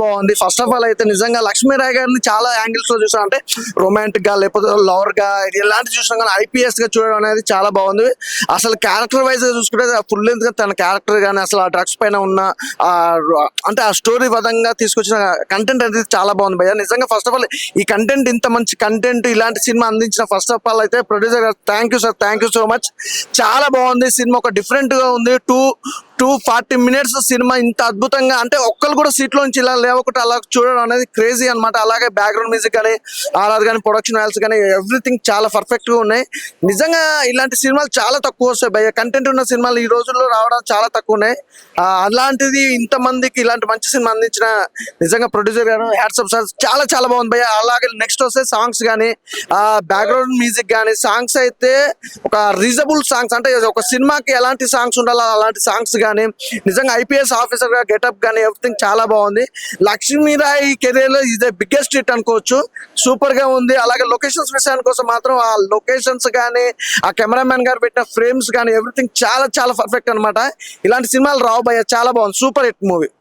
బాగుంది. First of all అయితే నిజంగా లక్ష్మీరాయ్ గారిని చాలా యాంగిల్స్ లో చూసాం. అంటే రొమాంటిక్ గా లేకపోతే లవర్ గా ఇలాంటి చూసాం, కానీ ఐపీఎస్ గా చూడడం అనేది చాలా బాగుంది. అసలు క్యారెక్టర్ వైజ్ గా చూసుకుంటే ఫుల్ లెంత్ గా తన క్యారెక్టర్ కానీ అసలు ఆ డ్రగ్స్ పైన ఉన్న ఆ అంటే ఆ స్టోరీ పదంగా తీసుకొచ్చిన కంటెంట్ అనేది చాలా బాగుంది భయ్య. నిజంగా ఫస్ట్ ఆఫ్ ఆల్ ఈ కంటెంట్, ఇంత మంచి కంటెంట్ ఇలాంటి సినిమా అందించిన ఫస్ట్ ఆఫ్ ఆల్ అయితే ప్రొడ్యూసర్ గారు thank you sir, thank you so much. చాలా బాగుంది సినిమా, ఒక డిఫరెంట్ గా ఉంది. 240 minutes సినిమా ఇంత అద్భుతంగా, అంటే ఒక్కరు కూడా సీట్ లోంచి ఇలా లేవకుండా అలా చూడడం అనేది క్రేజీ అనమాట. అలాగే బ్యాక్గ్రౌండ్ మ్యూజిక్ కానీ ఆర్ఆర్ కానీ ప్రొడక్షన్ వాల్స్ కానీ ఎవ్రీథింగ్ చాలా పర్ఫెక్ట్ గా ఉన్నాయి. నిజంగా ఇలాంటి సినిమాలు చాలా తక్కువ వస్తాయి భయ్య. కంటెంట్ ఉన్న సినిమాలు ఈ రోజుల్లో రావడం చాలా తక్కువ ఉన్నాయి. అలాంటిది ఇంతమందికి ఇలాంటి మంచి సినిమా అందించిన నిజంగా ప్రొడ్యూసర్ గారు హ్యాట్స్ ఆఫ్. చాలా చాలా బాగుంది భయ్య. అలాగే నెక్స్ట్ వస్తే సాంగ్స్ కానీ బ్యాక్గ్రౌండ్ మ్యూజిక్ కానీ సాంగ్స్ అయితే ఒక రీజనబుల్ సాంగ్స్, అంటే ఒక సినిమాకి ఎలాంటి సాంగ్స్ ఉండాలో అలాంటి సాంగ్స్ కానీ, నిజంగా ఐపీఎస్ ఆఫీసర్ గా గెటప్ కానీ ఎవ్రీథింగ్ చాలా బాగుంది. లక్ష్మీరాయ్ కెరీర్ లో ఇదే బిగ్గెస్ట్ హిట్ అనుకోవచ్చు. సూపర్ గా ఉంది. అలాగే లొకేషన్స్ విషయానికి కోసం మాత్రం ఆ లొకేషన్స్ కానీ ఆ కెమెరామెన్ గారు పెట్టిన ఫ్రేమ్స్ కానీ ఎవ్రీథింగ్ చాలా చాలా పర్ఫెక్ట్ అనమాట. ఇలాంటి సినిమాలు రావు భయ్య. చాలా బాగుంది. Super hit movie.